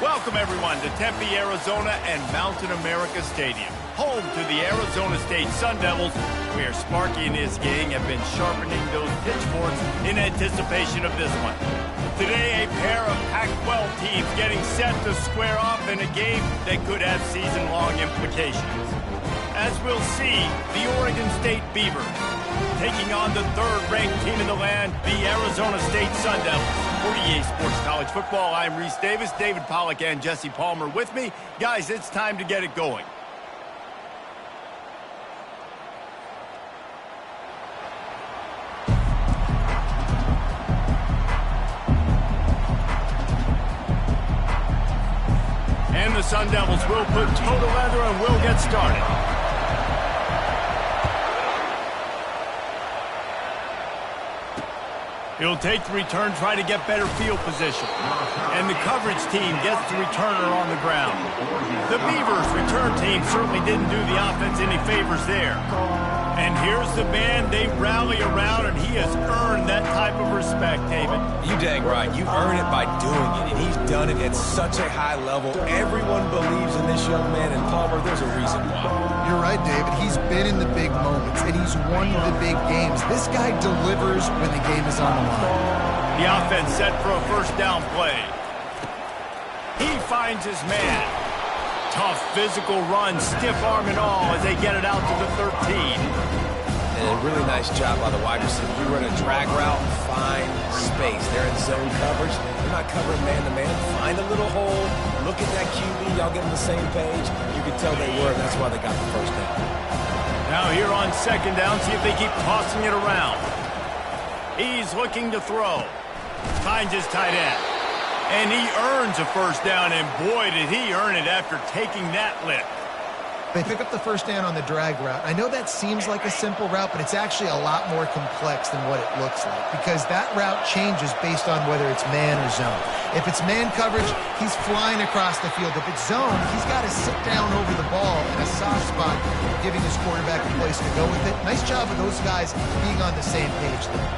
Welcome, everyone, to Tempe, Arizona and Mountain America Stadium, home to the Arizona State Sun Devils, where Sparky and his gang have been sharpening those pitchforks in anticipation of this one. Today, a pair of Pac-12 teams getting set to square off in a game that could have season-long implications. As we'll see, the Oregon State Beavers taking on the third-ranked team in the land, the Arizona State Sun Devils. For EA Sports College Football, I'm Reese Davis, David Pollack, and Jesse Palmer with me. Guys, it's time to get it going. And the Sun Devils will put toe to leather and will get started. He'll take the return, try to get better field position. And the coverage team gets the returner on the ground. The Beavers' return team certainly didn't do the offense any favors there. And here's the man they rally around, and he has earned that type of respect, David. You dang right. You earn it by doing it, and he's done it at such a high level. Everyone believes in this young man, and Palmer, there's a reason why. You're right, David. He's been in the big moments, and he's won the big games. This guy delivers when the game is on the line. The offense set for a first down play. He finds his man. Tough physical run, stiff arm and all, as they get it out to the 13. And a really nice job by the wide receiver. You run a drag route, find space. They're in zone coverage. They're not covering man-to-man. Find a little hole. Look at that QB. Y'all get on the same page. You can tell they were, and that's why they got the first down. Now here on second down, see if they keep tossing it around. He's looking to throw. Finds his tight end. And he earns a first down, and boy, did he earn it after taking that lift. They pick up the first down on the drag route. I know that seems like a simple route, but it's actually a lot more complex than what it looks like, because that route changes based on whether it's man or zone. If it's man coverage, he's flying across the field. If it's zone, he's got to sit down over the ball in a soft spot, giving his quarterback a place to go with it. Nice job of those guys being on the same page there.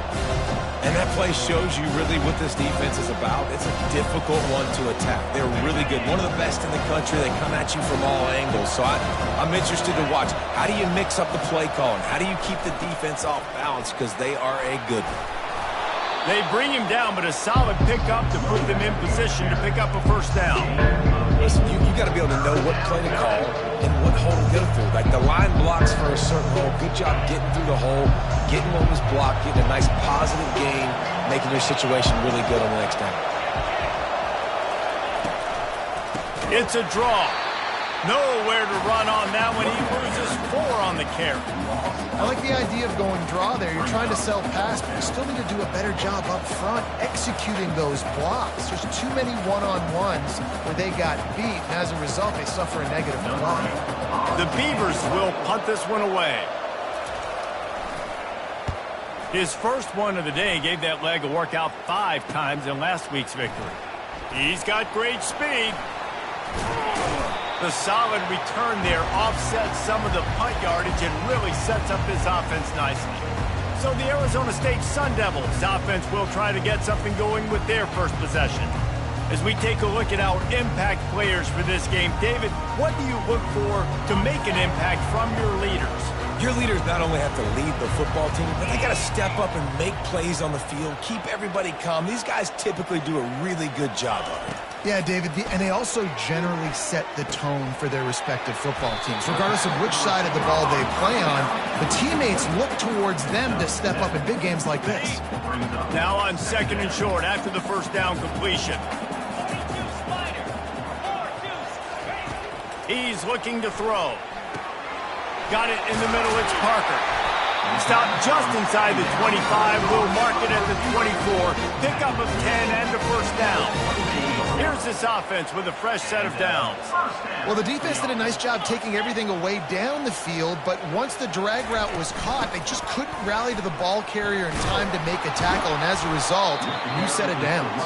And that play shows you really what this defense is about. It's a difficult one to attack. They're really good. One of the best in the country. They come at you from all angles. So I'm interested to watch. How do you mix up the play calling? How do you keep the defense off balance? Because they are a good one. They bring him down, but a solid pickup to put them in position to pick up a first down. Listen, you got to be able to know what play to call and what hole to go through. Like the line blocks for a certain hole. Good job getting through the hole, getting what was blocked, getting a nice positive gain, making your situation really good on the next down. It's a draw. Nowhere to run on that one. He loses 4 on the carry. I like the idea of going draw there. You're trying to sell pass, but you still need to do a better job up front executing those blocks. There's too many one-on-ones where they got beat, and as a result, they suffer a negative block. The Beavers will punt this one away. His first one of the day gave that leg a workout 5 times in last week's victory. He's got great speed. The solid return there offsets some of the punt yardage and really sets up his offense nicely. So the Arizona State Sun Devils offense will try to get something going with their first possession. As we take a look at our impact players for this game, David, what do you look for to make an impact from your leaders? Your leaders not only have to lead the football team, but they got to step up and make plays on the field, keep everybody calm. These guys typically do a really good job of it. Yeah, David, and they also generally set the tone for their respective football teams. Regardless of which side of the ball they play on, the teammates look towards them to step up in big games like this. Now on second and short after the first down completion. He's looking to throw. Got it in the middle, it's Parker. Stopped just inside the 25, will mark it at the 24. Pickup of 10 and a first down. Here's this offense with a fresh set of downs. Well, the defense did a nice job taking everything away down the field, but once the drag route was caught, they just couldn't rally to the ball carrier in time to make a tackle, and as a result, new set of downs.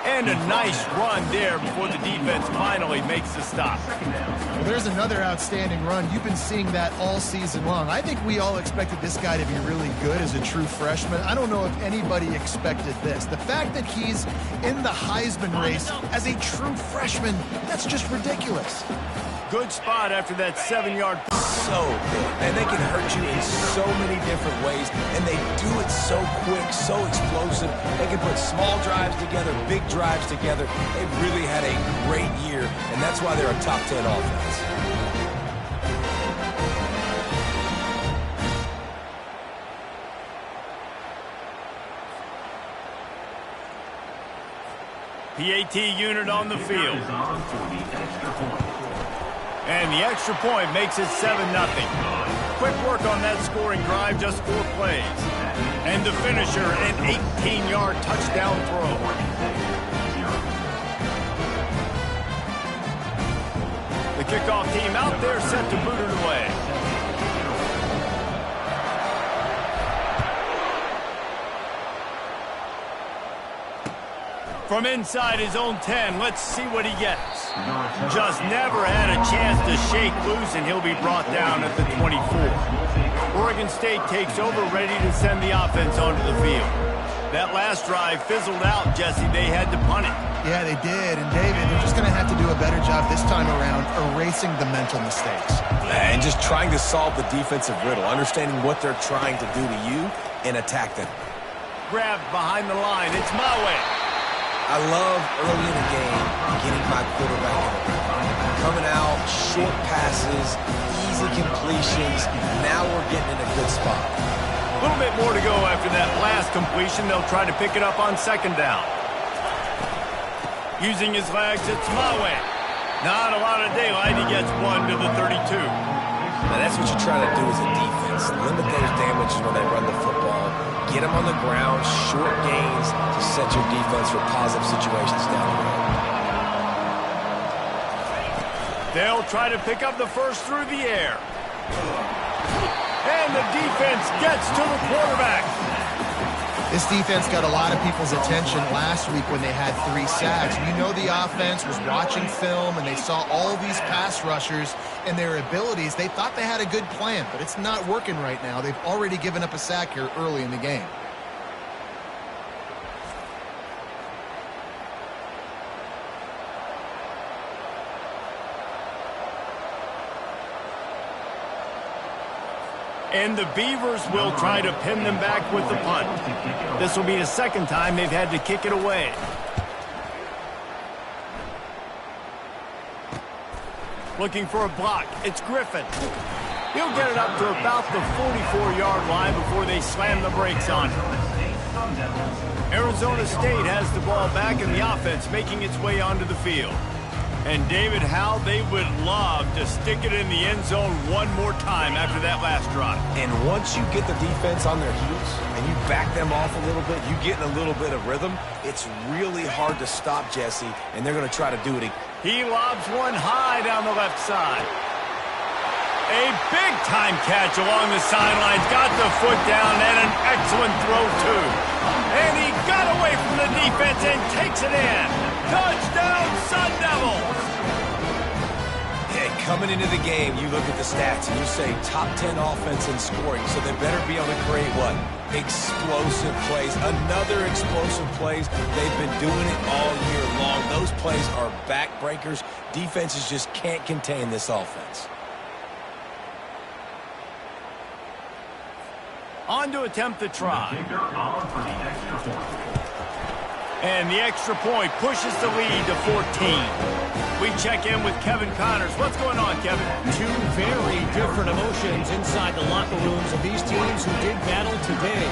And a nice run there before the defense finally makes the stop. Well, there's another outstanding run. You've been seeing that all season long. I think we all expected this guy to be really good as a true freshman. I don't know if anybody expected this. The fact that he's in the Heisman race as a true freshman, that's just ridiculous. Good spot after that 7-yard. So good. And they can hurt you in so many different ways, and they do it so quick, so explosive. They can put small drives together, big drives together. They've really had a great year, and that's why they're a top 10 offense. PAT unit on the field. And the extra point makes it 7-0. Quick work on that scoring drive, just 4 plays. And the finisher, an 18-yard touchdown throw. The kickoff team out there set to boot it away. From inside his own 10, let's see what he gets. Just never had a chance to shake loose, and he'll be brought down at the 24. Oregon State takes over, ready to send the offense onto the field. That last drive fizzled out, Jesse. They had to punt it. Yeah, they did. And, David, they're just going to have to do a better job this time around erasing the mental mistakes. And just trying to solve the defensive riddle, understanding what they're trying to do to you and attack them. Grab behind the line. It's my way. I love early in the game getting my quarterback coming out, short passes, easy completions. Now we're getting in a good spot. A little bit more to go after that last completion. They'll try to pick it up on 2nd down. Using his legs, it's my way. Not a lot of daylight. He gets 1 to the 32. Now that's what you try to do as a defense. Limit those damages when they run the football. Get them on the ground, short gains to set your defense for positive situations down the road. They'll try to pick up the first through the air. And the defense gets to the quarterback. This defense got a lot of people's attention last week when they had 3 sacks. You know the offense was watching film, and they saw all these pass rushers and their abilities. They thought they had a good plan, but it's not working right now. They've already given up a sack here early in the game. And the Beavers will try to pin them back with the punt. This will be the 2nd time they've had to kick it away. Looking for a block. It's Griffin. He'll get it up to about the 44-yard line before they slam the brakes on him. Arizona State has the ball back in the offense, making its way onto the field. And David, how they would love to stick it in the end zone one more time after that last drive. And once you get the defense on their heels and you back them off a little bit, you get in a little bit of rhythm, it's really hard to stop Jesse, and they're going to try to do it again. He lobs one high down the left side. A big-time catch along the sidelines. Got the foot down and an excellent throw, too. And he got away from the defense and takes it in. Touchdown, Sun Devils! Yeah, coming into the game, you look at the stats and you say top 10 offense in scoring, so they better be able to create what? Explosive plays. Another explosive plays. They've been doing it all year long. Those plays are backbreakers. Defenses just can't contain this offense. On to attempt the try. And the extra point pushes the lead to 14. We check in with Kevin Connors. What's going on, Kevin? 2 very different emotions inside the locker rooms of these teams who did battle today.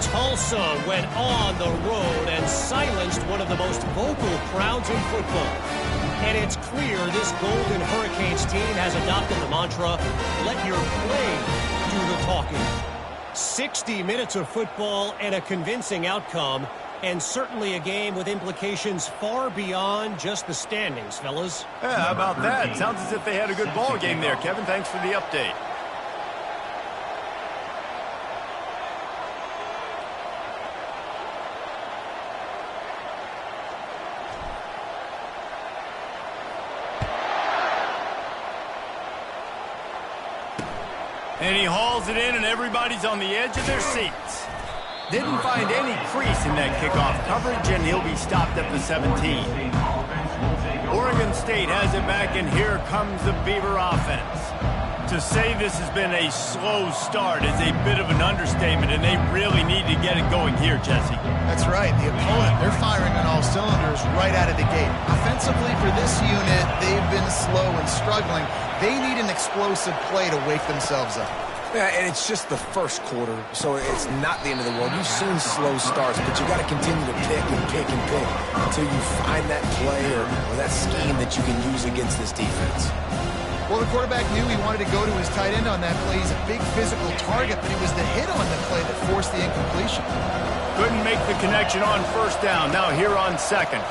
Tulsa went on the road and silenced one of the most vocal crowds in football. And it's clear this Golden Hurricanes team has adopted the mantra, let your play do the talking. 60 minutes of football and a convincing outcome, and certainly a game with implications far beyond just the standings, fellas. Yeah, how about that? Sounds as if they had a good ball game there, Kevin. Thanks for the update. And he hauls it in, and everybody's on the edge of their seats. Didn't find any crease in that kickoff coverage, and he'll be stopped at the 17. Oregon State has it back, and here comes the Beaver offense. To say this has been a slow start is a bit of an understatement, and they really need to get it going here, Jesse. That's right. The opponent, they're firing on all cylinders right out of the gate. Offensively for this unit, they've been slow and struggling. They need an explosive play to wake themselves up. Yeah, and it's just the first quarter, so it's not the end of the world. You've seen slow starts, but you got to continue to pick and pick and pick until you find that play or that scheme that you can use against this defense. Well, the quarterback knew he wanted to go to his tight end on that play. He's a big physical target, but it was the hit on the play that forced the incompletion. Couldn't make the connection on first down. Now here on second.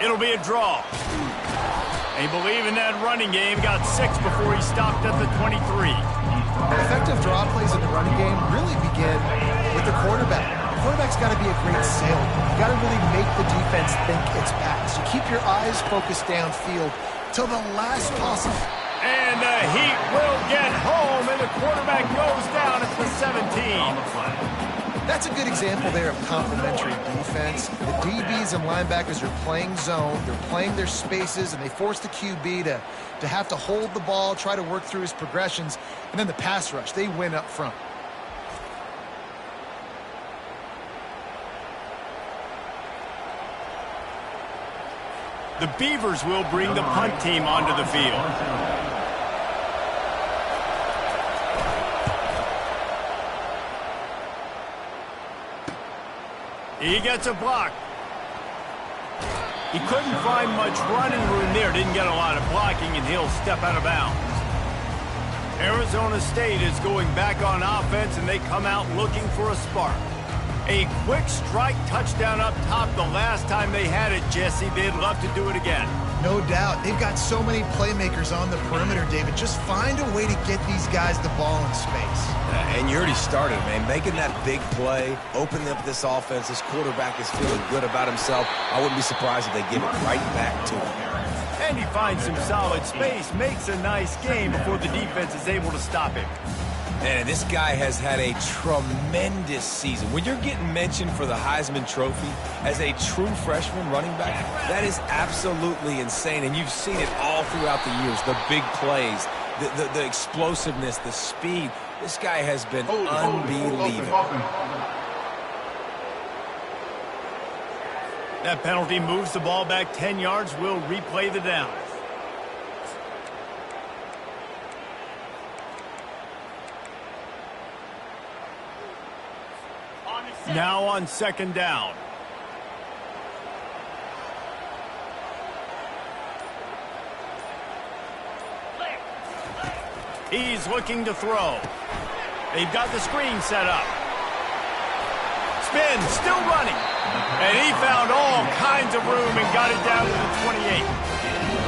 It'll be a draw. They believe in that running game. Got 6 before he stopped at the 23. Effective draw plays in the running game really begin with the quarterback. The quarterback's got to be a great salesman. You got to really make the defense think it's pass. You keep your eyes focused downfield till the last possible. And the Heat will get home, and the quarterback goes down at the 17. That's a good example there of complementary defense. The DBs and linebackers are playing zone. They're playing their spaces, and they force the QB to have to hold the ball, try to work through his progressions, and then the pass rush. They win up front. The Beavers will bring the punt team onto the field. He gets a block. He couldn't find much running room there. Didn't get a lot of blocking, and he'll step out of bounds. Arizona State is going back on offense, and they come out looking for a spark. A quick strike touchdown up top the last time they had it, Jesse. They'd love to do it again. No doubt. They've got so many playmakers on the perimeter, David. Just find a way to get these guys the ball in space. And you already started, man. Making that big play, opening up this offense. This quarterback is feeling good about himself. I wouldn't be surprised if they give it right back to him. And he finds some solid space, makes a nice game before the defense is able to stop him. And this guy has had a tremendous season. When you're getting mentioned for the Heisman Trophy as a true freshman running back, that is absolutely insane. And you've seen it all throughout the years. The big plays, the explosiveness, the speed. This guy has been unbelievable. That penalty moves the ball back 10 yards. We'll replay the down. Now on second down. He's looking to throw. They've got the screen set up. Spin, still running. And he found all kinds of room and got it down to the 28.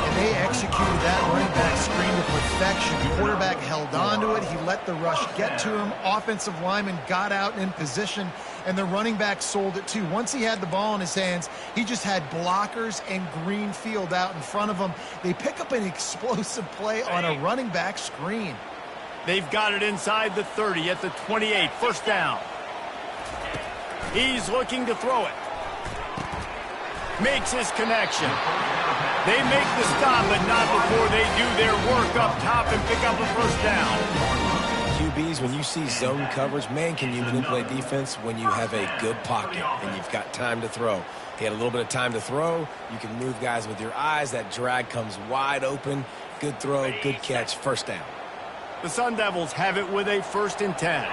And they executed that running back screen to perfection. The quarterback held on to it. He let the rush get to him. Offensive lineman got out in position, and the running back sold it too. Once he had the ball in his hands, he just had blockers and green field out in front of him. They pick up an explosive play on a running back screen. They've got it inside the 30 at the 28. First down. He's looking to throw it. Makes his connection. They make the stop, but not before they do their work up top and pick up a first down. QBs, when you see zone coverage, man, can you manipulate defense when you have a good pocket and you've got time to throw. He had a little bit of time to throw. You can move guys with your eyes. That drag comes wide open. Good throw, good catch, first down. The Sun Devils have it with a 1st and 10.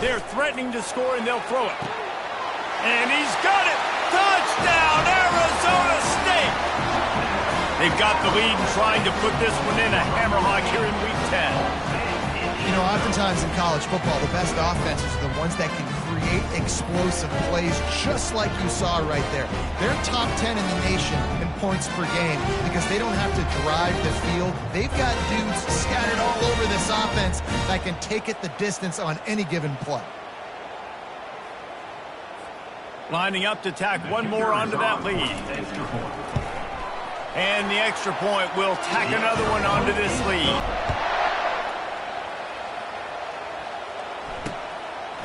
They're threatening to score, and they'll throw it. And he's got it! Touchdown, Arizona State! They've got the lead and trying to put this one in a hammerlock here in Week 10. You know, oftentimes in college football, the best offenses are the ones that can create explosive plays just like you saw right there. They're top 10 in the nation in points per game because they don't have to drive the field. They've got dudes scattered all over this offense that can take it the distance on any given play. Lining up to tack one more onto that lead. And the extra point will tack another one onto this lead.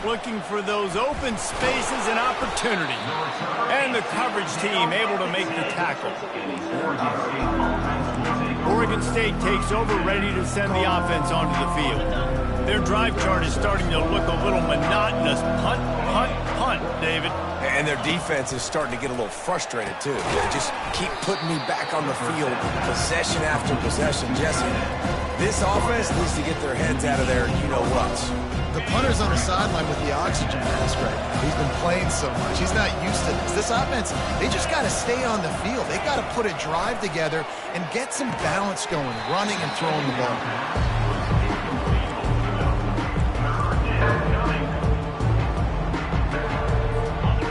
Looking for those open spaces and opportunity. And the coverage team able to make the tackle. Oregon State takes over, ready to send the offense onto the field. Their drive chart is starting to look a little monotonous. Punt, punt, punt, David. And their defense is starting to get a little frustrated, too. They just keep putting me back on the field, possession after possession. Jesse, this offense needs to get their heads out of there, you-know-whats. The punter's on the sideline with the oxygen mask right now. He's been playing so much. He's not used to this. This offense, they just got to stay on the field. They got to put a drive together and get some balance going, running and throwing the ball.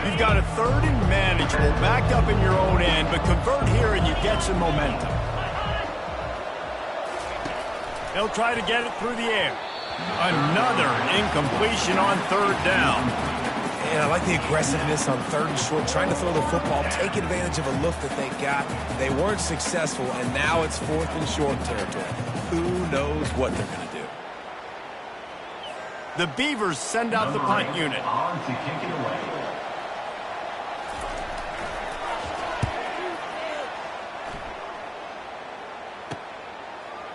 You've got a third and manageable, backed up in your own end, but convert here and you get some momentum. They'll try to get it through the air. Another incompletion on third down. And I like the aggressiveness on third and short, trying to throw the football, take advantage of a look that they got. They weren't successful, and now it's fourth and short territory. Who knows what they're going to do? The Beavers send out the punt unit.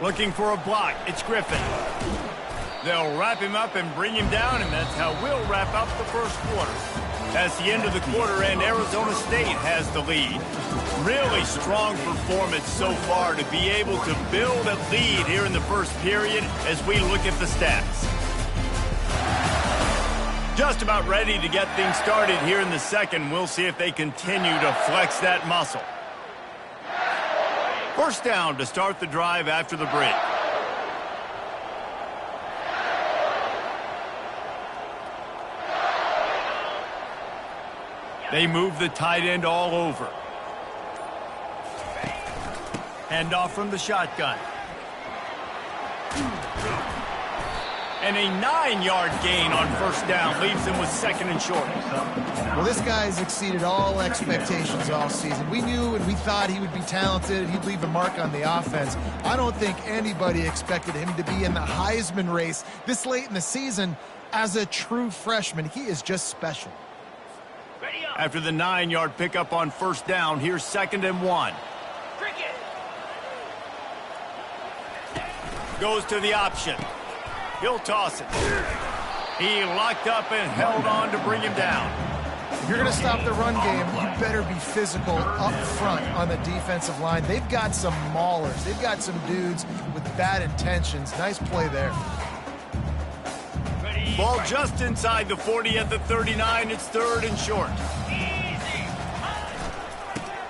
Looking for a block. It's Griffin. They'll wrap him up and bring him down, and that's how we'll wrap up the first quarter. That's the end of the quarter, and Arizona State has the lead. Really strong performance so far to be able to build a lead here in the first period as we look at the stats. Just about ready to get things started here in the second. We'll see if they continue to flex that muscle. First down to start the drive after the break. They move the tight end all over. Hand off from the shotgun. And a 9-yard gain on first down leaves them with second and short. Well, this guy's exceeded all expectations all season. We knew and we thought he would be talented. He'd leave a mark on the offense. I don't think anybody expected him to be in the Heisman race this late in the season as a true freshman. He is just special. After the 9-yard pickup on first down, here's second and 1. Goes to the option. He'll toss it. He locked up and held on to bring him down. If you're going to stop the run game, you better be physical up front on the defensive line. They've got some maulers. They've got some dudes with bad intentions. Nice play there. Ball just inside the 40 at the 39. It's third and short.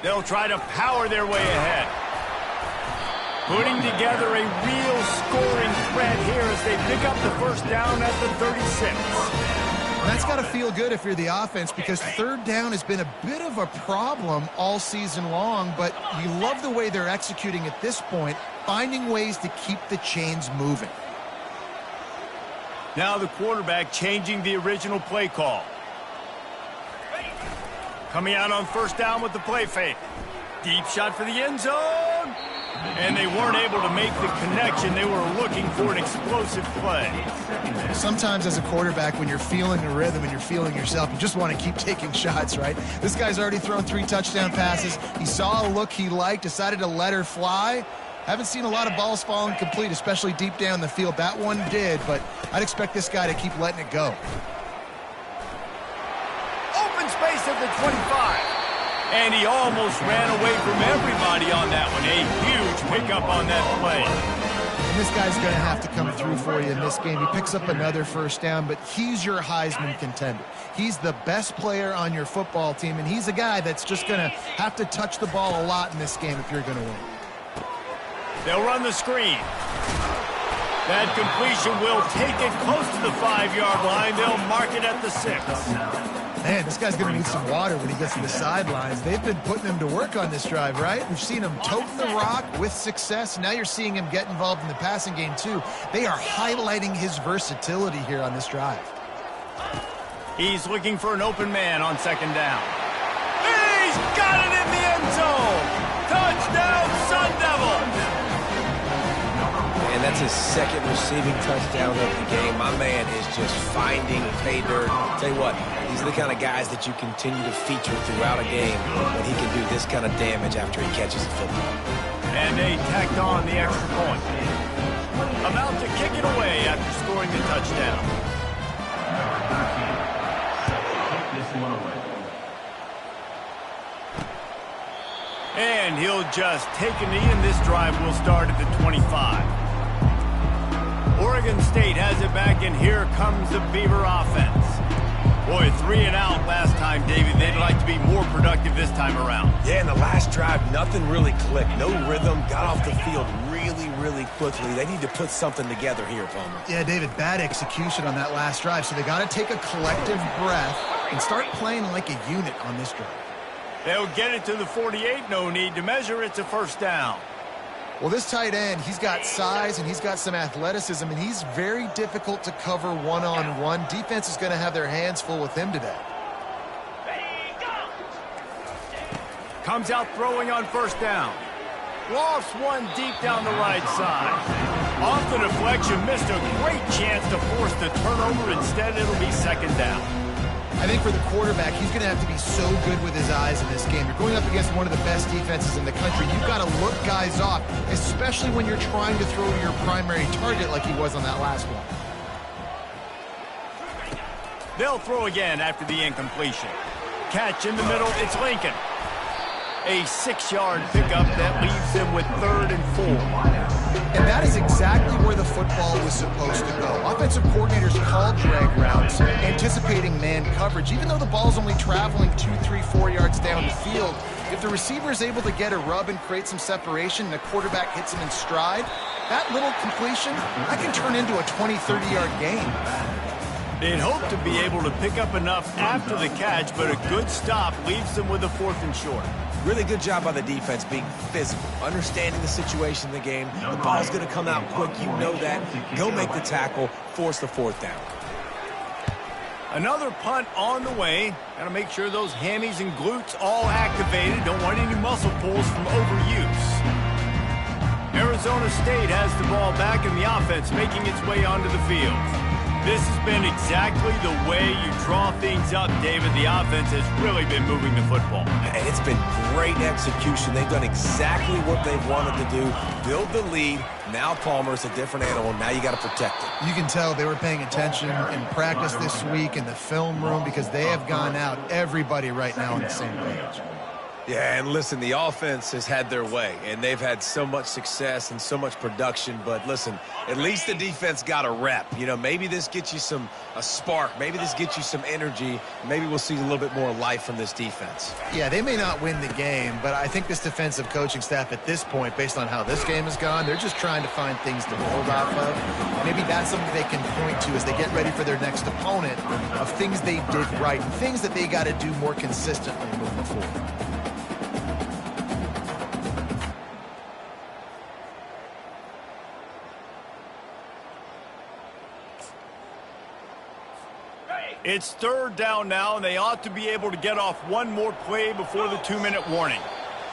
They'll try to power their way ahead. Putting together a real scoring threat here as they pick up the first down at the 36. And that's got to feel good if you're the offense, because third down has been a bit of a problem all season long, but you love the way they're executing at this point, finding ways to keep the chains moving. Now the quarterback changing the original play call. Coming out on first down with the play fake. Deep shot for the end zone. And they weren't able to make the connection. They were looking for an explosive play. Sometimes as a quarterback, when you're feeling the rhythm and you're feeling yourself, you just want to keep taking shots, right? This guy's already thrown 3 touchdown passes. He saw a look he liked, decided to let her fly. Haven't seen a lot of balls falling complete, especially deep down the field. That one did, but I'd expect this guy to keep letting it go. Open space at the 25. And he almost ran away from everybody on that one. A huge pickup on that play. And this guy's going to have to come through for you in this game. He picks up another first down, but he's your Heisman contender. He's the best player on your football team, and he's a guy that's just going to have to touch the ball a lot in this game if you're going to win. They'll run the screen. That completion will take it close to the 5-yard line. They'll mark it at the 6. Man, this guy's going to need some water when he gets to the sidelines. They've been putting him to work on this drive, right? We've seen him tote the rock with success. Now you're seeing him get involved in the passing game, too. They are highlighting his versatility here on this drive. He's looking for an open man on second down. He's got it in the end zone. Touchdown, his second receiving touchdown of the game. My man is just finding pay dirt. Tell you what, these are the kind of guys that you continue to feature throughout a game when he can do this kind of damage after he catches the football. And they tacked on the extra point. About to kick it away after scoring the touchdown. And he'll just take a knee, and this drive will start at the 25. Oregon State has it back, and here comes the Beaver offense. Boy, 3 and out last time, David. They'd like to be more productive this time around. Yeah, in the last drive, nothing really clicked. No rhythm, got off the field really quickly. They need to put something together here, Palmer. Yeah, David, bad execution on that last drive, so they got to take a collective breath and start playing like a unit on this drive. They'll get it to the 48. No need to measure. It's a first down. Well, this tight end, he's got size and he's got some athleticism, and he's very difficult to cover one-on-one. Defense is going to have their hands full with him today. Comes out throwing on first down. Lofts one deep down the right side. Off the deflection, missed a great chance to force the turnover. Instead, it'll be second down. I think for the quarterback, he's going to have to be so good with his eyes in this game. You're going up against one of the best defenses in the country. You've got to look guys off, especially when you're trying to throw to your primary target like he was on that last one. They'll throw again after the incompletion. Catch in the middle, it's Lincoln. A 6-yard pickup that leaves him with 3rd and 4. And that is exactly where the football was supposed to go. Offensive coordinators called drag routes, anticipating man coverage. Even though the ball's only traveling 2, 3, 4 yards down the field, if the receiver is able to get a rub and create some separation and the quarterback hits him in stride, that little completion, that can turn into a 20, 30-yard gain. They'd hope to be able to pick up enough after the catch, but a good stop leaves them with a 4th and short. Really good job by the defense being physical, understanding the situation in the game. The ball's going to come out quick. You know that. Go make the tackle, force the 4th down. Another punt on the way. Got to make sure those hammies and glutes all activated. Don't want any muscle pulls from overuse. Arizona State has the ball back in the offense, making its way onto the field. This has been exactly the way you draw things up, David. The offense has really been moving the football. And it's been great execution. They've done exactly what they've wanted to do. Build the lead. Now Palmer's a different animal. Now you got to protect it. You can tell they were paying attention in practice this week in the film room because they have gone out, everybody right now on the same page. Yeah, and listen, the offense has had their way, and they've had so much success and so much production. But listen, at least the defense got a rep. You know, maybe this gets you a spark. Maybe this gets you some energy. Maybe we'll see a little bit more life from this defense. Yeah, they may not win the game, but I think this defensive coaching staff at this point, based on how this game has gone, they're just trying to find things to build off of. Maybe that's something they can point to as they get ready for their next opponent of things they did right and things that they got to do more consistently moving forward. It's 3rd down now, and they ought to be able to get off one more play before the 2-minute warning.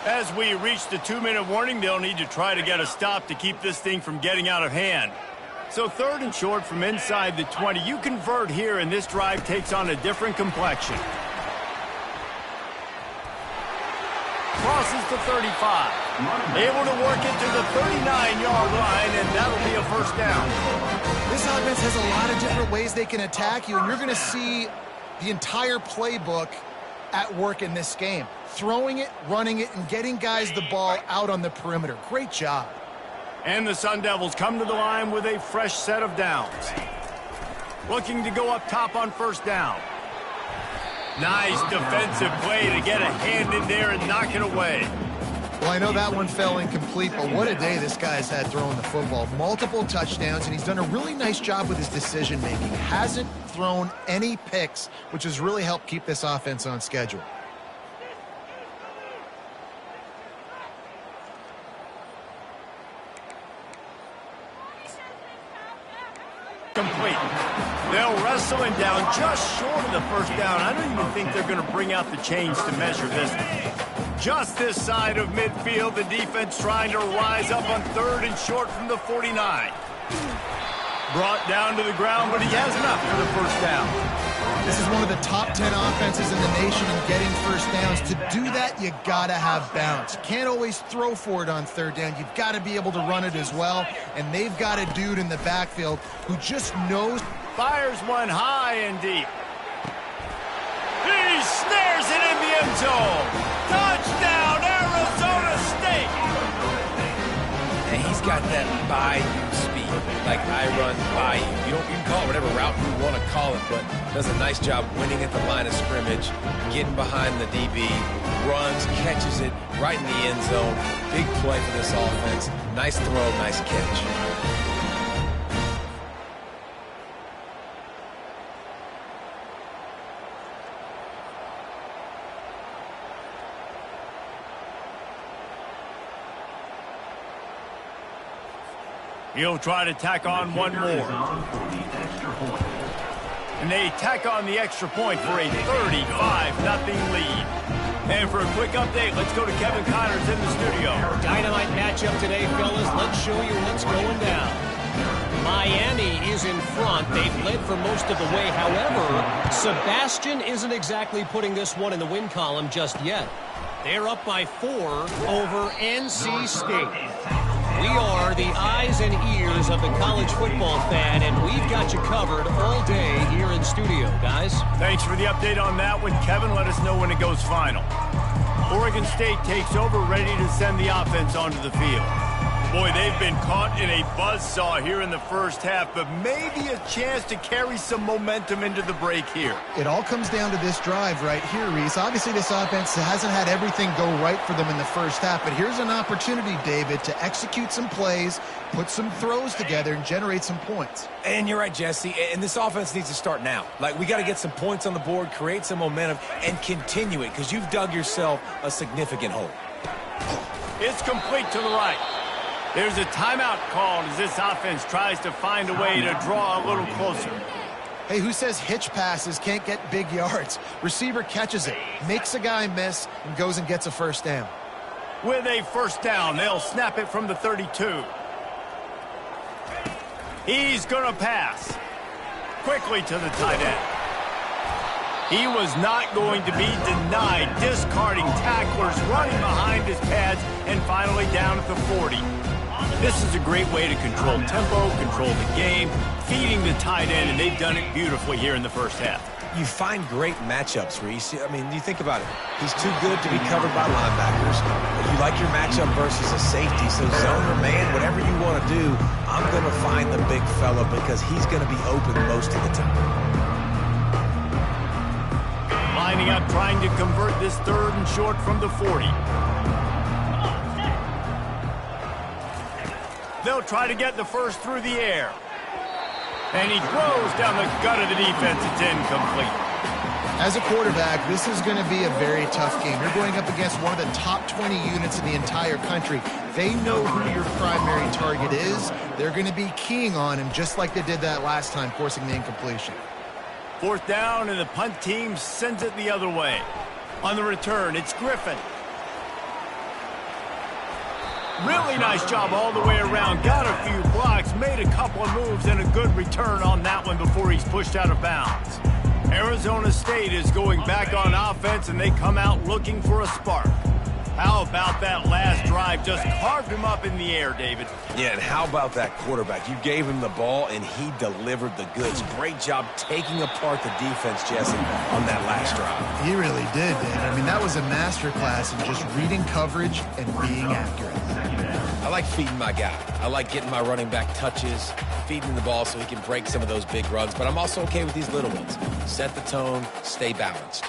As we reach the 2-minute warning, they'll need to try to get a stop to keep this thing from getting out of hand. So 3rd and short from inside the 20. You convert here, and this drive takes on a different complexion. Crosses the 35. Able to work it to the 39-yard line, and that'll be a first down. This offense has a lot of different ways they can attack you, and you're going to see the entire playbook at work in this game. Throwing it, running it, and getting guys the ball out on the perimeter. Great job. And the Sun Devils come to the line with a fresh set of downs. Looking to go up top on first down. Nice defensive play to get a hand in there and knock it away. Well, I know that one fell incomplete, but what a day this guy's had throwing the football. Multiple touchdowns, and he's done a really nice job with his decision-making. Hasn't thrown any picks, which has really helped keep this offense on schedule. Complete. They'll wrestle him down just short of the first down. I don't even think they're going to bring out the chains to measure this. Just this side of midfield, the defense trying to rise up on 3rd and short from the 49. Brought down to the ground, but he has enough for the first down. This is one of the top 10 offenses in the nation in getting first downs. To do that, you got to have bounce. You can't always throw for it on third down. You've got to be able to run it as well. And they've got a dude in the backfield who just knows. Fires one high and deep. He snares it in the end zone. Touchdown, Arizona State. And he's got that bayou speed, like I run bayou. You can call it whatever route you want to call it, but does a nice job winning at the line of scrimmage, getting behind the DB, runs, catches it right in the end zone. Big play for this offense. Nice throw, nice catch. He'll try to tack on one more. And they tack on the extra point for a 35-0 lead. And for a quick update, let's go to Kevin Connors in the studio. Dynamite matchup today, fellas. Let's show you what's going down. Miami is in front. They've led for most of the way. However, Sebastian isn't exactly putting this one in the win column just yet. They're up by 4 over NC State. We are the eyes and ears of the college football fan, and we've got you covered all day here in studio, guys. Thanks for the update on that one, Kevin. Let us know when it goes final. Oregon State takes over, ready to send the offense onto the field. Boy, they've been caught in a buzzsaw here in the first half, but maybe a chance to carry some momentum into the break here. It all comes down to this drive right here, Reese. Obviously, this offense hasn't had everything go right for them in the first half, but here's an opportunity, David, to execute some plays, put some throws together, and generate some points. And you're right, Jesse, and this offense needs to start now. Like, we got to get some points on the board, create some momentum, and continue it, because you've dug yourself a significant hole. It's complete to the right. There's a timeout called as this offense tries to find a way to draw a little closer. Hey, who says hitch passes can't get big yards? Receiver catches it, makes a guy miss, and goes and gets a first down. With a first down, they'll snap it from the 32. He's going to pass. Quickly to the tight end. He was not going to be denied, discarding tacklers, running behind his pads, and finally down at the 40. This is a great way to control tempo, control the game, feeding the tight end, and they've done it beautifully here in the first half. You find great matchups, Reese. I mean, you think about it. He's too good to be covered by linebackers. But you like your matchup versus a safety, so zone or man, whatever you want to do, I'm going to find the big fella because he's going to be open most of the time. Lining up, trying to convert this third and short from the 40. They'll try to get the first through the air. And he throws down the gut of the defense. It's incomplete. As a quarterback, this is going to be a very tough game. You're going up against one of the top 20 units in the entire country. They know who your primary target is. They're going to be keying on him just like they did that last time, forcing the incompletion. Fourth down, and the punt team sends it the other way. On the return, it's Griffin. Really nice job all the way around. Got a few blocks, made a couple of moves, and a good return on that one before he's pushed out of bounds. Arizona State is going back on offense, and they come out looking for a spark. How about that last drive? Just carved him up in the air, David. Yeah, and how about that quarterback? You gave him the ball, and he delivered the goods. Great job taking apart the defense, Jesse, on that last drive. He really did, David. I mean, that was a masterclass in just reading coverage and being accurate. I like feeding my guy. I like getting my running back touches, feeding the ball so he can break some of those big runs, but I'm also okay with these little ones. Set the tone, stay balanced.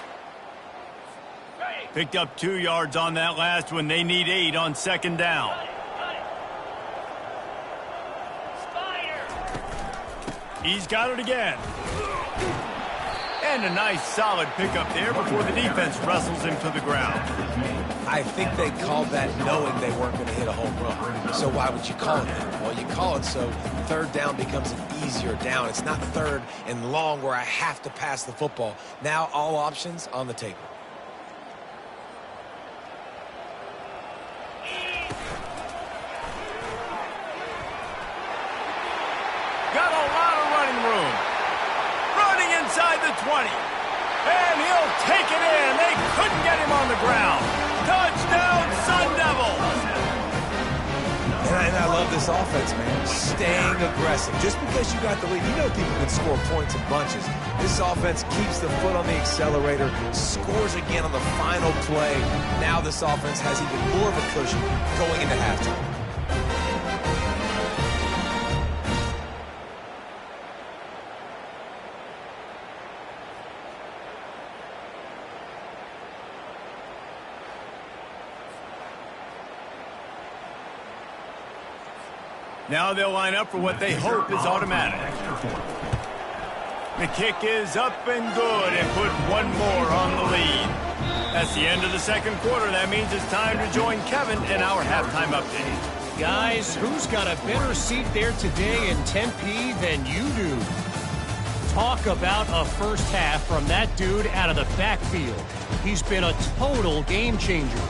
Picked up 2 yards on that last one. They need 8 on second down. He's got it again. And a nice solid pickup there before the defense wrestles him to the ground. I think they called that knowing they weren't going to hit a home run. So why would you call it that? Well, you call it so third down becomes an easier down. It's not third and long where I have to pass the football. Now all options on the table. Got a lot of running room. Running inside the 20. And he'll take it in. They couldn't get him on the ground. Touchdown, Sun Devils. And I love this offense, man. Staying aggressive. Just because you got the lead, you know people can score points in bunches. This offense keeps the foot on the accelerator, scores again on the final play. Now this offense has even more of a cushion going into halftime. Now they'll line up for what they hope is automatic. The kick is up and good and put one more on the lead. That's the end of the second quarter. That means it's time to join Kevin in our halftime update. Guys, who's got a better seat there today in Tempe than you do? Talk about a first half from that dude out of the backfield. He's been a total game changer.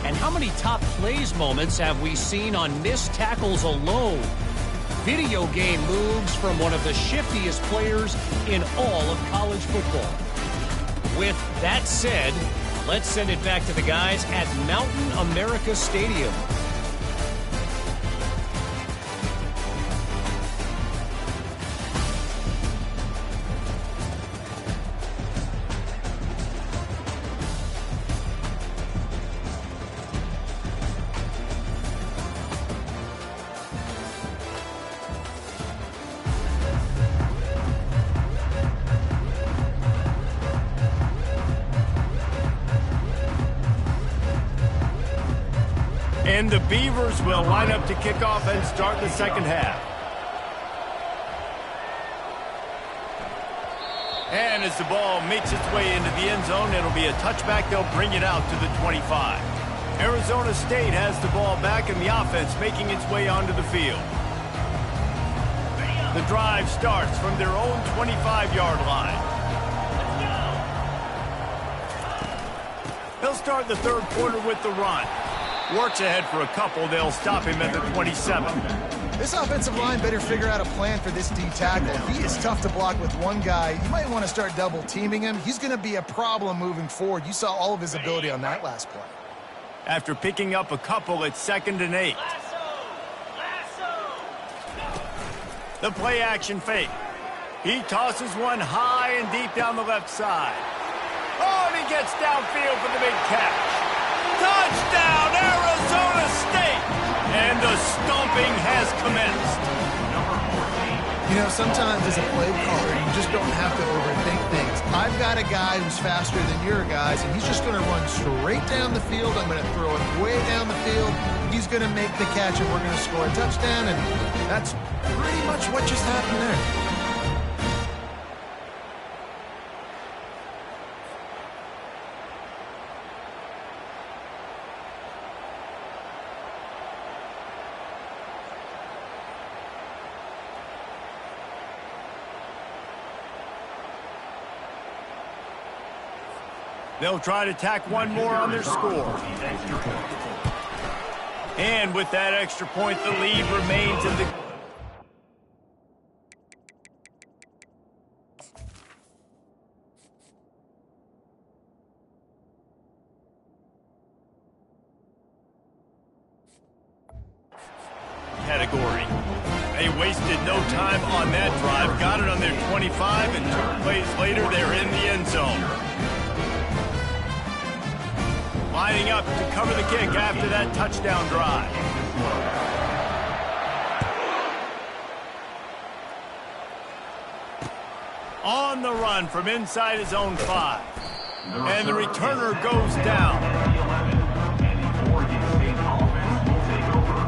And how many top plays moments have we seen on missed tackles alone? Video game moves from one of the shiftiest players in all of college football. With that said, let's send it back to the guys at Mountain America Stadium. And the Beavers will line up to kick off and start the second half. And as the ball makes its way into the end zone, it'll be a touchback. They'll bring it out to the 25. Arizona State has the ball back and the offense making its way onto the field. The drive starts from their own 25-yard line. They'll start the third quarter with the run. Works ahead for a couple. They'll stop him at the 27. This offensive line better figure out a plan for this D tackle. He is tough to block with one guy. You might want to start double teaming him. He's going to be a problem moving forward. You saw all of his ability on that last play. After picking up a couple, it's 2nd and 8. The play action fake. He tosses one high and deep down the left side. Oh, and he gets downfield for the big catch. Touchdown, Arizona State! And the stomping has commenced. You know, sometimes as a play caller, you just don't have to overthink things. I've got a guy who's faster than your guys, and he's just going to run straight down the field. I'm going to throw it way down the field. He's going to make the catch, and we're going to score a touchdown, and that's pretty much what just happened there. They'll try to tack one more on their score. And with that extra point, the lead remains in the... category. They wasted no time on that drive. Got it on their 25, and 2 plays later, they're in the end zone. Lining up to cover the kick after that touchdown drive. On the run from inside his own 5. And the returner goes down.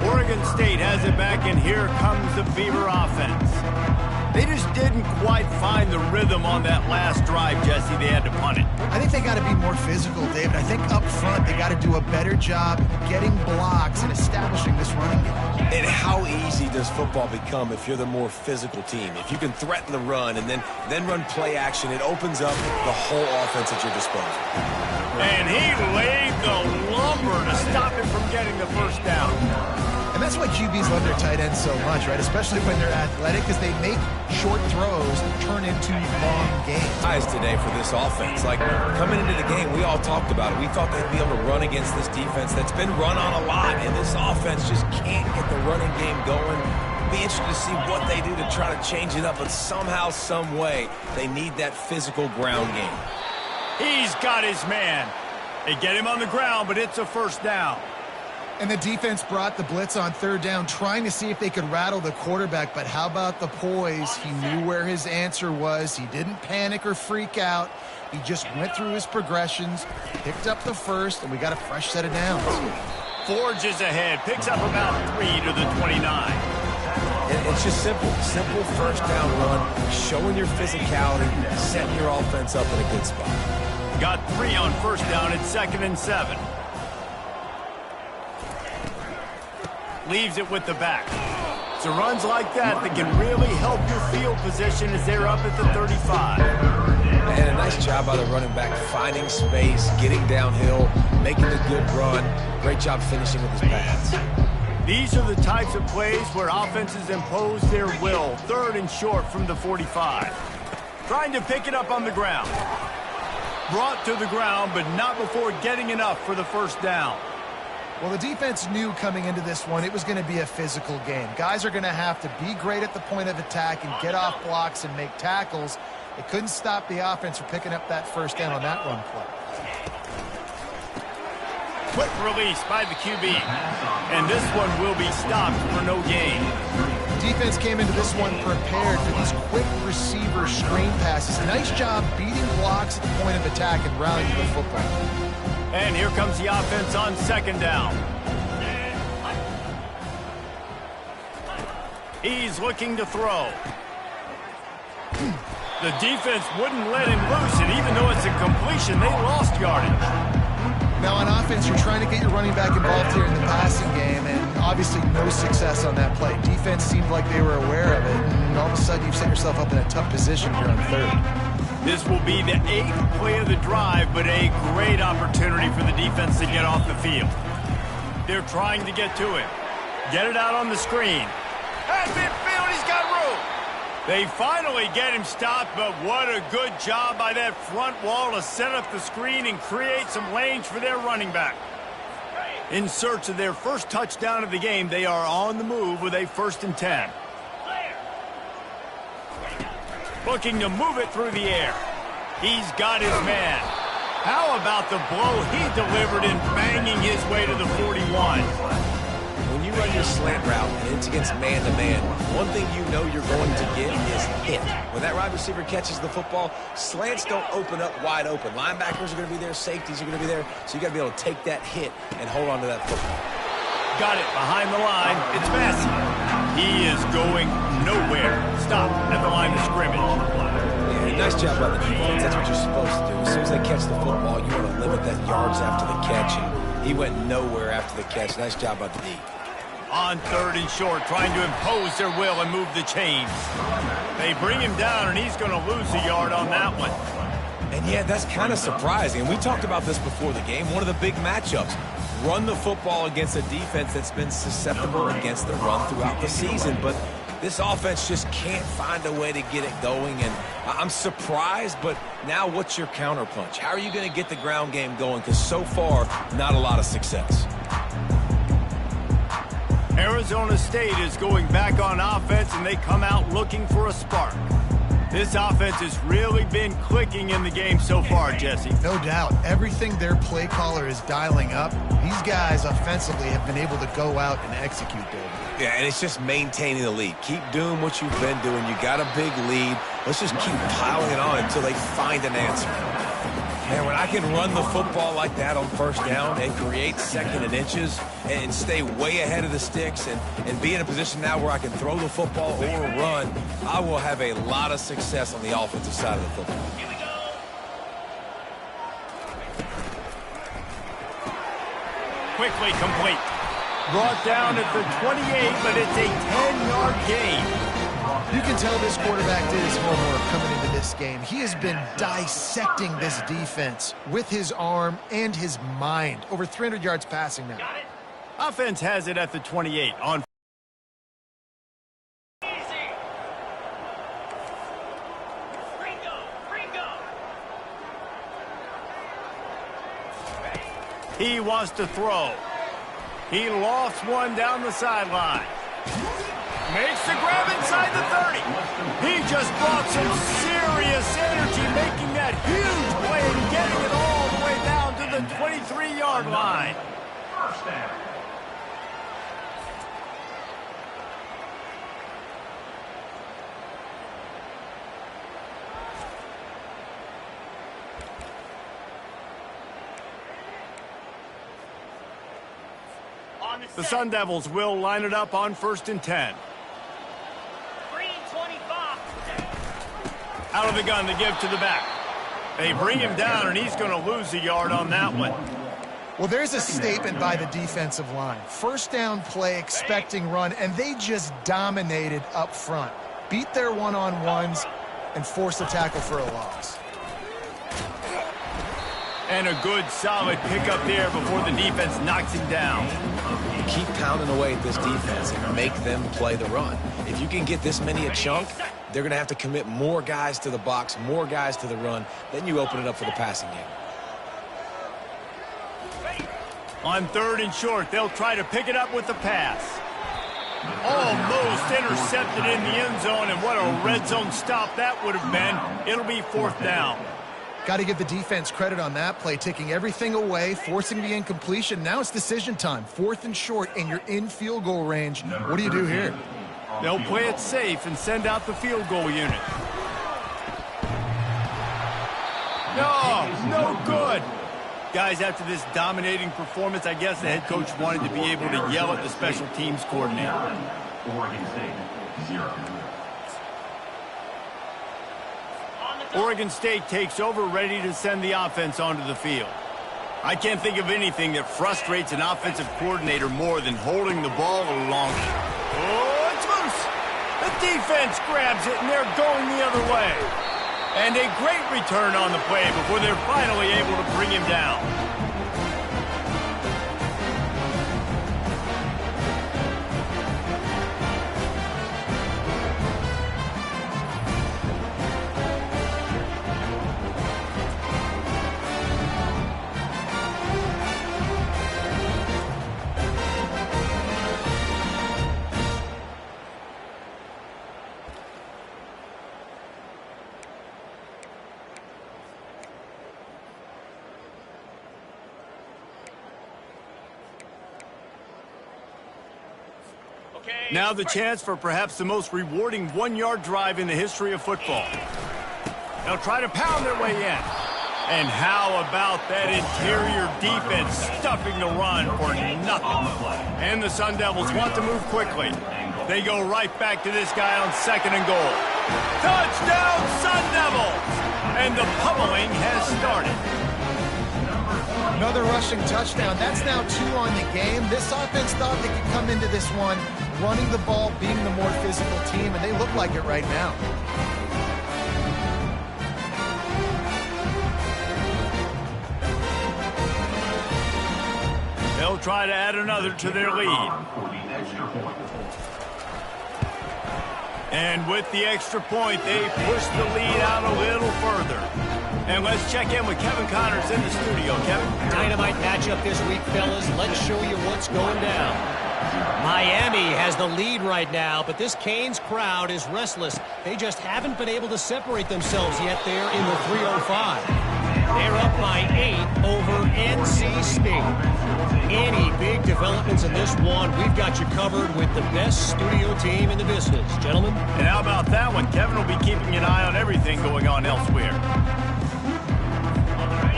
Oregon State has it back, and here comes the Beaver offense. They just didn't quite find the rhythm on that last drive, Jesse. They had to punt it. I think they got to be more physical, David. I think up front they got to do a better job getting blocks and establishing this running game. And how easy does football become if you're the more physical team? If you can threaten the run and then run play action, it opens up the whole offense at your disposal. And he laid the lumber to stop him from getting the first down. And And that's why QBs love their tight ends so much, right? Especially when they're athletic, because they make short throws turn into long games. Guys today for this offense, like coming into the game, we all talked about it. We thought they'd be able to run against this defense that's been run on a lot, and this offense just can't get the running game going. Be interested to see what they do to try to change it up, but somehow, some way, they need that physical ground game. He's got his man. They get him on the ground, but it's a first down. And the defense brought the blitz on third down, trying to see if they could rattle the quarterback. But how about the poise? He knew where his answer was. He didn't panic or freak out. He just went through his progressions, picked up the first, and we got a fresh set of downs. Forges ahead, picks up about 3 to the 29. It's just simple first down run, showing your physicality, setting your offense up in a good spot. Got 3 on first down at 2nd and 7. Leaves it with the back. So runs like that can really help your field position as they're up at the 35. And a nice job by the running back, finding space, getting downhill, making a good run. Great job finishing with his pads. These are the types of plays where offenses impose their will. 3rd and short from the 45. Trying to pick it up on the ground. Brought to the ground, but not before getting enough for the first down. Well, the defense knew coming into this one it was going to be a physical game. Guys are going to have to be great at the point of attack and get off blocks and make tackles. It couldn't stop the offense from picking up that first down on that run play. Quick release by the QB. And this one will be stopped for no gain. Defense came into this one prepared for these quick receiver screen passes. Nice job beating blocks at the point of attack and rallying the football. And here comes the offense on 2nd down. He's looking to throw. The defense wouldn't let him loose, and even though it's a completion, they lost yardage. Now on offense, you're trying to get your running back involved here in the passing game, and obviously no success on that play. Defense seemed like they were aware of it, and all of a sudden you've set yourself up in a tough position here on 3rd. This will be the 8th play of the drive, but a great opportunity for the defense to get off the field. They're trying to get to him. Get it out on the screen. Has midfield, he's got room. They finally get him stopped, but what a good job by that front wall to set up the screen and create some lanes for their running back. In search of their first touchdown of the game, they are on the move with a 1st and 10. Looking to move it through the air. He's got his man. How about the blow he delivered in banging his way to the 41? When you run your slant route and it's against man-to-man, one thing you know you're going to get is hit. When that wide receiver catches the football, slants don't open up wide open. Linebackers are going to be there, safeties are going to be there, so you got to be able to take that hit and hold on to that football. Got it behind the line. It's Massey. He is going nowhere. Stop at the line of scrimmage. Yeah, nice job by the defense. That's what you're supposed to do. As soon as they catch the football, you want to limit that yards after the catch, and he went nowhere after the catch. Nice job by the D. On 3rd and short, trying to impose their will and move the chains. They bring him down, and he's going to lose a yard on that one. And yeah, that's kind of surprising. And we talked about this before the game. One of the big matchups. Run the football against a defense that's been susceptible against the run throughout the season. But this offense just can't find a way to get it going. And I'm surprised, but now what's your counterpunch? How are you going to get the ground game going? Because so far, not a lot of success. Arizona State is going back on offense, and they come out looking for a spark. This offense has really been clicking in the game so far, Jesse. No doubt. Everything their play caller is dialing up, these guys offensively have been able to go out and execute, David. Yeah, and it's just maintaining the lead. Keep doing what you've been doing. You got a big lead. Let's just keep piling it on until they find an answer. Man, when I can run the football like that on first down and create 2nd and inches and stay way ahead of the sticks and be in a position now where I can throw the football or run, I will have a lot of success on the offensive side of the football. Quickly complete. Brought down at the 28, but it's a 10-yard gain. You can tell this quarterback did his homework coming into this game. He has been dissecting this defense with his arm and his mind. Over 300 yards passing now. Offense has it at the 28 on. He wants to throw. He lofts one down the sideline. Makes the grab inside the 30. He just brought some serious energy, making that huge play and getting it all the way down to the 23-yard line. First down. The Sun Devils will line it up on 1st and 10. Out of the gun to give to the back. They bring him down, and he's going to lose a yard on that one. Well, there's a statement by the defensive line. First down play, expecting run, and they just dominated up front. Beat their one-on-ones and forced a tackle for a loss. And a good, solid pickup there before the defense knocks him down. Keep pounding away at this defense and make them play the run. If you can get this many a chunk, they're going to have to commit more guys to the box, more guys to the run. Then you open it up for the passing game. On 3rd and short, they'll try to pick it up with the pass. Almost intercepted in the end zone, and what a red zone stop that would have been. It'll be 4th down. Got to give the defense credit on that play, taking everything away, forcing the incompletion. Now it's decision time. 4th and short, and you're in field goal range. What do you do here? They'll play it safe and send out the field goal unit. No good. Guys, after this dominating performance, I guess the head coach wanted to be able to yell at the special teams coordinator. Oregon State, 0. Oregon State takes over, ready to send the offense onto the field. I can't think of anything that frustrates an offensive coordinator more than holding the ball longer. Oh, it's loose. The defense grabs it, and they're going the other way. And a great return on the play before they're finally able to bring him down. Now the chance for perhaps the most rewarding one-yard drive in the history of football. They'll try to pound their way in. And how about that interior defense stuffing the run for nothing? And the Sun Devils want to move quickly. They go right back to this guy on 2nd and goal. Touchdown, Sun Devils! And the pummeling has started. Another rushing touchdown. That's now 2 on the game. This offense thought they could come into this one running the ball, being the more physical team, and they look like it right now. They'll try to add another to their lead. And with the extra point, they push the lead out a little further. And let's check in with Kevin Connors in the studio. Kevin? Dynamite matchup this week, fellas. Let's show you what's going down. Miami has the lead right now, but this Canes crowd is restless. They just haven't been able to separate themselves yet there in the 305. They're up by 8 over NC State. Any big developments in this one, we've got you covered with the best studio team in the business. Gentlemen? And how about that one? Kevin will be keeping an eye on everything going on elsewhere.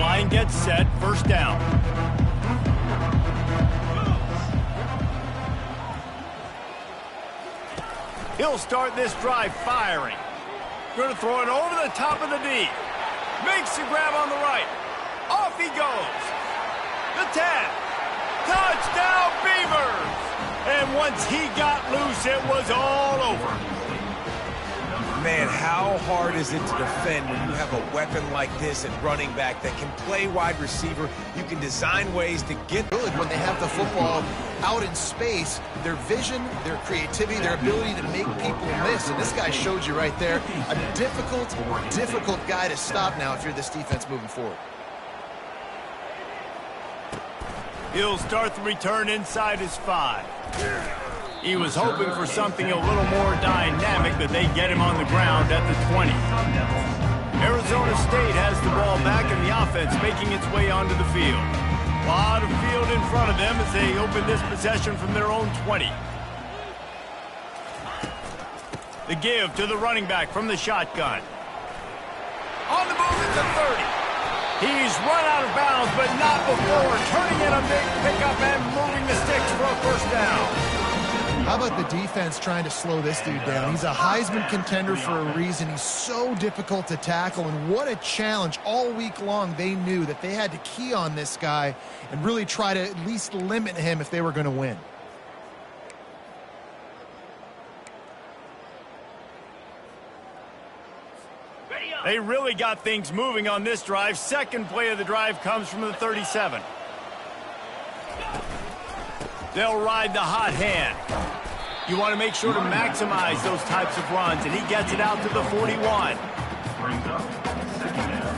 Line gets set, 1st down. He'll start this drive firing. Going to throw it over the top of the D. Makes the grab on the right. Off he goes. The 10. Touchdown, Beavers! And once he got loose, it was all over. Man, how hard is it to defend when you have a weapon like this at running back that can play wide receiver? You can design ways to get good when they have the football out in space. Their vision, their creativity, their ability to make people miss. And this guy showed you right there, a difficult guy to stop now if you're this defense moving forward. He'll start the return inside his 5. He was hoping for something a little more dynamic, but they get him on the ground at the 20. Arizona State has the ball back in the offense, making its way onto the field. A lot of field in front of them as they open this possession from their own 20. The give to the running back from the shotgun. On the move at the 30. He's run out of bounds, but not before turning in a big pickup and moving the sticks for a first down. How about the defense trying to slow this dude down? He's a Heisman contender for a reason. He's so difficult to tackle, and what a challenge. All week long, they knew that they had to key on this guy and really try to at least limit him if they were going to win. They really got things moving on this drive. Second play of the drive comes from the 37. They'll ride the hot hand. You want to make sure to maximize those types of runs, and he gets it out to the 41. Brings up second down.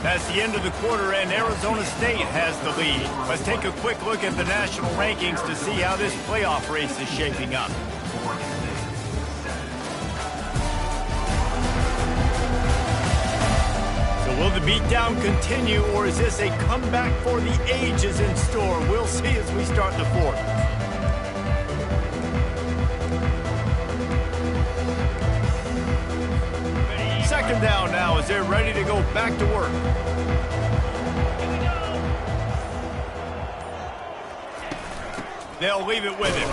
That's the end of the quarter, and Arizona State has the lead. Let's take a quick look at the national rankings to see how this playoff race is shaping up. Will the beatdown continue, or is this a comeback for the ages in store? We'll see as we start the fourth. Second down now as they're ready to go back to work. They'll leave it with him.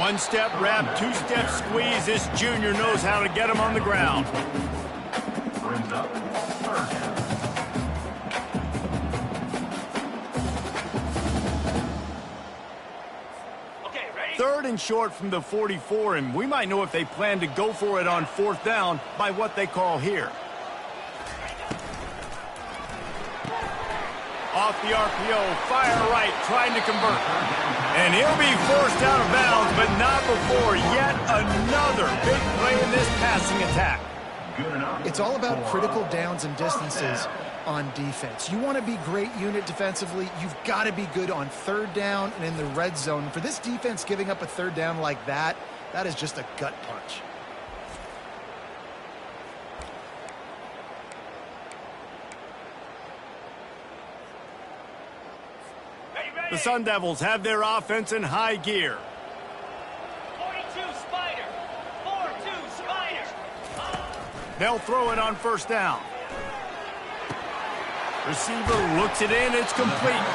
One-step wrap, two-step squeeze. This junior knows how to get him on the ground. Brings up third down. Third and short from the 44, and we might know if they plan to go for it on fourth down by what they call here. Off the RPO, fire right, trying to convert. And he'll be forced out of bounds, but not before yet another big play in this passing attack. It's all about critical downs and distances on defense. You want to be great unit defensively, you've got to be good on third down and in the red zone. For this defense giving up a third down like that, that is just a gut punch. The Sun Devils have their offense in high gear. 42 Spider. 4-2 Spider. They'll throw it on first down. Receiver looks it in. It's complete.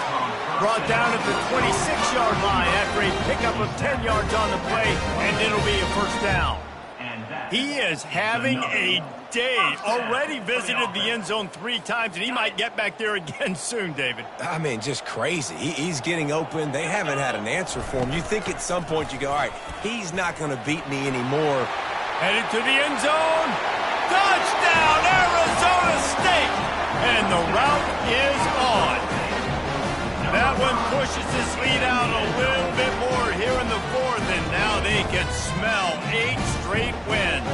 Brought down at the 26-yard line after a pickup of 10 yards on the play, and it'll be a first down. He is having a day. Already visited the end zone 3 times, and he might get back there again soon, David. I mean, just crazy. He's getting open. They haven't had an answer for him. You think at some point you go, all right, he's not going to beat me anymore. Headed to the end zone. Touchdown, Arizona State! And the route is on. That one pushes this lead out a little bit more here in the fourth, and now they can smell 8 straight wins.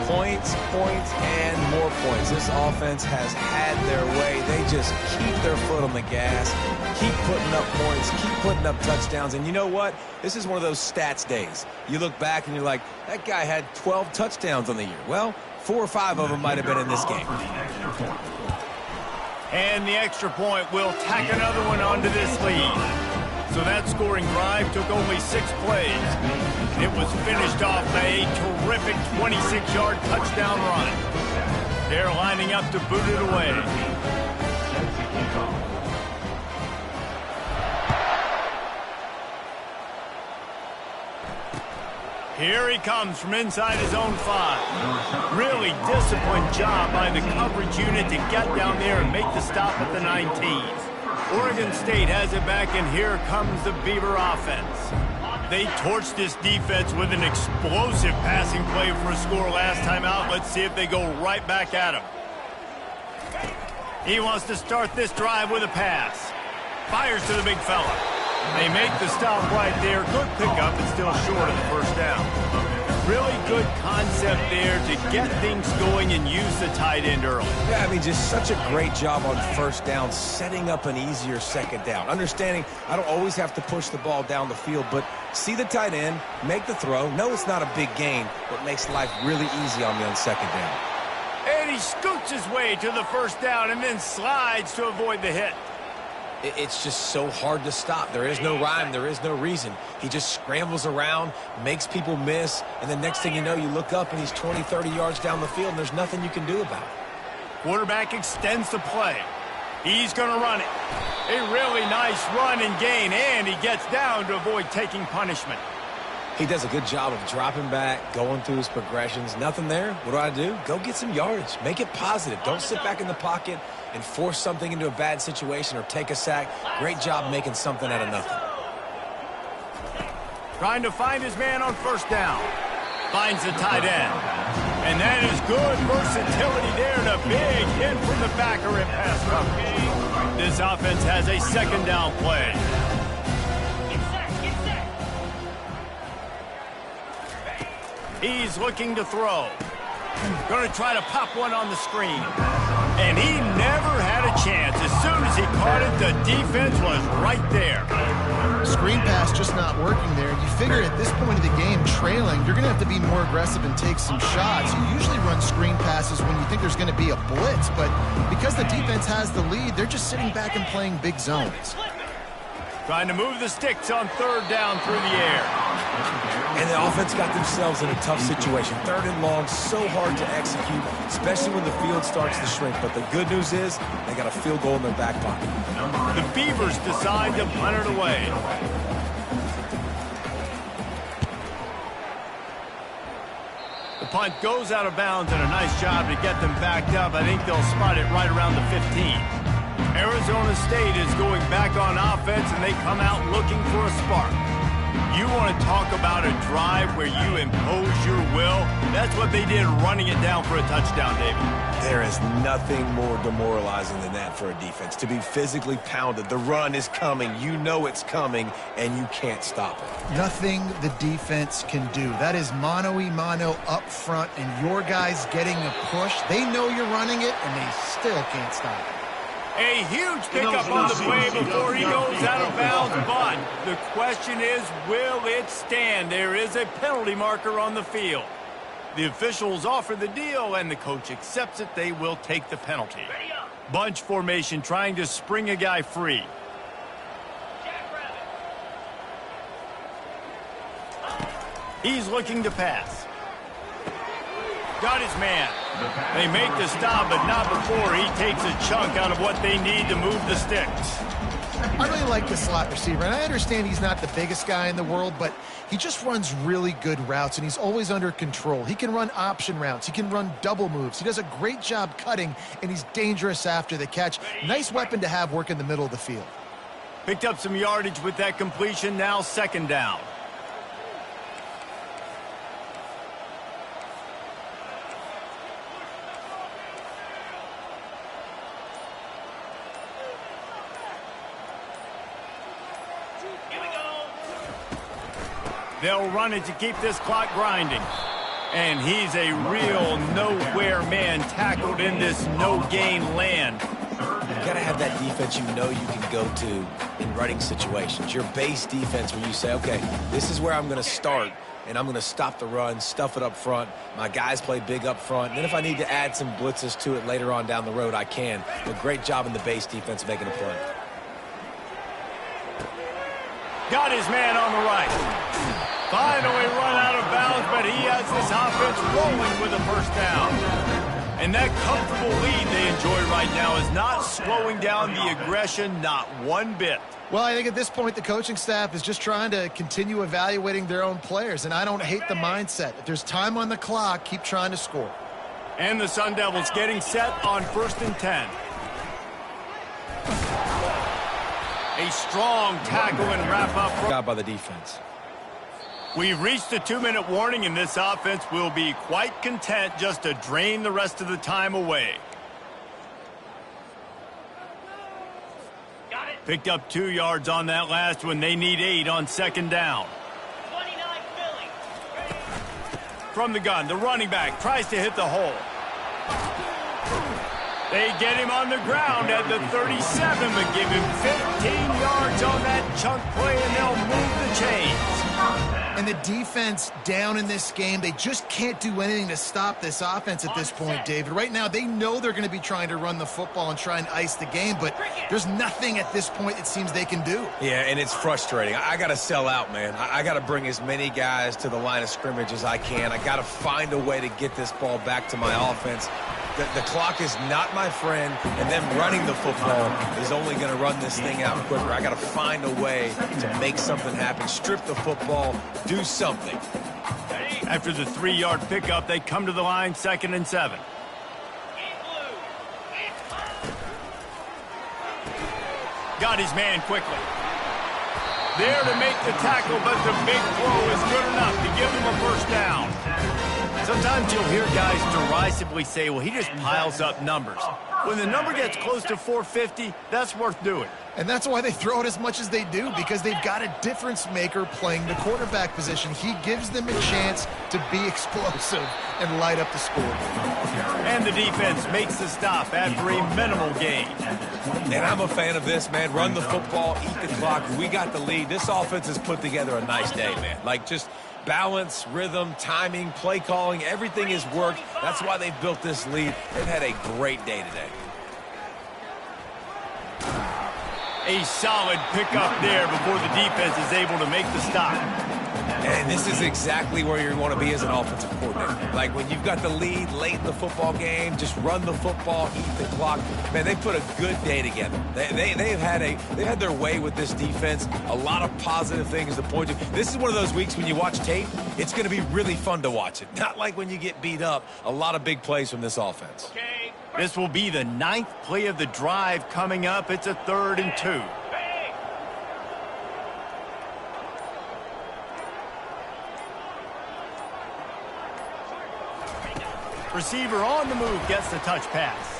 Points, points, and more points. This offense has had their way. They just keep their foot on the gas, keep putting up points, keep putting up touchdowns. And you know what? This is one of those stats days. You look back and you're like, that guy had 12 touchdowns on the year. Well, 4 or 5 of them might have been in this game. And the extra point will tack another one onto this lead. So that scoring drive took only 6 plays. It was finished off by a terrific 26-yard touchdown run. They're lining up to boot it away. Here he comes from inside his own 5. Really disciplined job by the coverage unit to get down there and make the stop at the 19. Oregon State has it back, and here comes the Beaver offense. They torched this defense with an explosive passing play for a score last time out. Let's see if they go right back at him. He wants to start this drive with a pass. Fires to the big fella. They make the stop right there. Good pickup, but still short of the first down. Really good concept there to get things going and use the tight end early. Yeah, I mean, just such a great job on first down, setting up an easier second down. Understanding I don't always have to push the ball down the field, but see the tight end, make the throw. No, it's not a big gain, but makes life really easy on me on second down. And he scoots his way to the first down and then slides to avoid the hit. It's just so hard to stop. There is no rhyme. There is no reason. He just scrambles around, makes people miss, and the next thing you know, you look up and he's 20, 30 yards down the field, and there's nothing you can do about it. Quarterback extends the play. He's going to run it. A really nice run and gain, and he gets down to avoid taking punishment. He does a good job of dropping back, going through his progressions. Nothing there. What do? Go get some yardage. Make it positive. Don't sit back in the pocket and force something into a bad situation or take a sack. Great job making something out of nothing. Trying to find his man on first down. Finds the tight end. And that is good versatility there, and a big hit from the backer in pass coverage. This offense has a second down play. He's looking to throw. Going to try to pop one on the screen. And he never had a chance. As soon as he caught it, the defense was right there. Screen pass just not working there. You figure at this point of the game, trailing, you're going to have to be more aggressive and take some shots. You usually run screen passes when you think there's going to be a blitz, but because the defense has the lead, they're just sitting back and playing big zones. Trying to move the sticks on third down through the air. And the offense got themselves in a tough situation. Third and long, so hard to execute, especially when the field starts to shrink. But the good news is they got a field goal in their back pocket. The Beavers decide to punt it away. The punt goes out of bounds, and a nice job to get them backed up. I think they'll spot it right around the 15. Arizona State is going back on offense, and they come out looking for a spark. You want to talk about a drive where you impose your will? That's what they did, running it down for a touchdown, David. There is nothing more demoralizing than that for a defense. To be physically pounded, the run is coming, you know it's coming, and you can't stop it. Nothing the defense can do. That is mano-a-mano up front, and your guys getting a push. They know you're running it, and they still can't stop it. A huge pickup on the play before he goes out of bounds, but the question is, will it stand? There is a penalty marker on the field. The officials offer the deal, and the coach accepts it. They will take the penalty. Bunch formation, trying to spring a guy free. He's looking to pass. Got his man. They make the stop, but not before he takes a chunk out of what they need to move the sticks. I really like the slot receiver, and I understand he's not the biggest guy in the world, but he just runs really good routes, and he's always under control. He can run option routes. He can run double moves. He does a great job cutting, and he's dangerous after the catch. Nice weapon to have work in the middle of the field. Picked up some yardage with that completion, now second down. They'll run it to keep this clock grinding. And he's a real nowhere man, tackled in this no-gain land. You got to have that defense you know you can go to in running situations. Your base defense where you say, okay, this is where I'm going to start, and I'm going to stop the run, stuff it up front. My guys play big up front. And then if I need to add some blitzes to it later on down the road, I can. A great job in the base defense making a play. Got his man on the right. Finally run out of bounds, but he has this offense rolling with a first down. And that comfortable lead they enjoy right now is not slowing down the aggression, not one bit. Well, I think at this point the coaching staff is just trying to continue evaluating their own players, and I don't hate the mindset. If there's time on the clock, keep trying to score. And the Sun Devils getting set on 1st and 10. A strong tackle and wrap up. Job by the defense. We've reached the 2-minute warning, and this offense will be quite content just to drain the rest of the time away. Got it. Picked up 2 yards on that last one. They need 8 on second down. 29 Philly. From the gun, the running back tries to hit the hole. They get him on the ground at the 37, but give him 15 yards on that chunk play, and they'll move the chains. And the defense down in this game, they just can't do anything to stop this offense at this point, David. Right now, they know they're going to be trying to run the football and try and ice the game, but there's nothing at this point it seems they can do. Yeah, and it's frustrating. I got to sell out, man. I got to bring as many guys to the line of scrimmage as I can. I got to find a way to get this ball back to my offense. The clock is not my friend, and them running the football is only going to run this thing out quicker. I got to find a way to make something happen, strip the football, do something. After the 3-yard pickup, they come to the line, 2nd and 7. Got his man quickly. There to make the tackle, but the big throw is good enough to give them a first down. Sometimes you'll hear guys derisively say, well, he just piles up numbers. When the number gets close to 450, that's worth doing. And that's why they throw it as much as they do, because they've got a difference maker playing the quarterback position. He gives them a chance to be explosive and light up the scoreboard. And the defense makes the stop after a minimal gain. And I'm a fan of this, man. Run the football, eat the clock. We got the lead. This offense has put together a nice day, man. Like, just balance, rhythm, timing, play calling, everything has worked. That's why they've built this lead. They've had a great day today. A solid pickup there before the defense is able to make the stop. And this is exactly where you want to be as an offensive coordinator. Like, when you've got the lead late in the football game, just run the football, eat the clock. Man, they put a good day together. They've had their way with this defense. A lot of positive things to point to. This is one of those weeks when you watch tape, it's going to be really fun to watch it. Not like when you get beat up. A lot of big plays from this offense. This will be the 9th play of the drive coming up. It's a 3rd and 2. Receiver on the move gets the touch pass.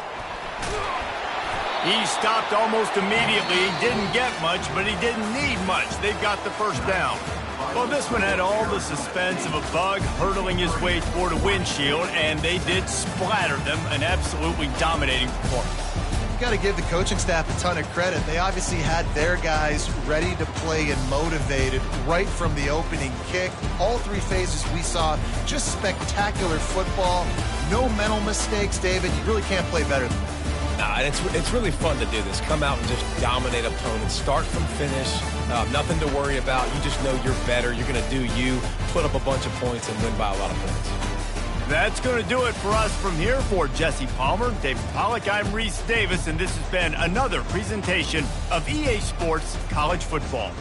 He stopped almost immediately. He didn't get much, but he didn't need much. They've got the first down. Well, this one had all the suspense of a bug hurtling his way toward a windshield, and they did splatter them. An absolutely dominating performance. You've got to give the coaching staff a ton of credit. They obviously had their guys ready to play and motivated right from the opening kick. All 3 phases we saw, just spectacular football. No mental mistakes, David. You really can't play better than that. Nah, it's really fun to do this. Come out and just dominate opponents. Start from finish. Nothing to worry about. You just know you're better. You're going to do you, put up a bunch of points, and win by a lot of points. That's going to do it for us from here. For Jesse Palmer, David Pollack, I'm Reese Davis, and this has been another presentation of EA Sports College Football.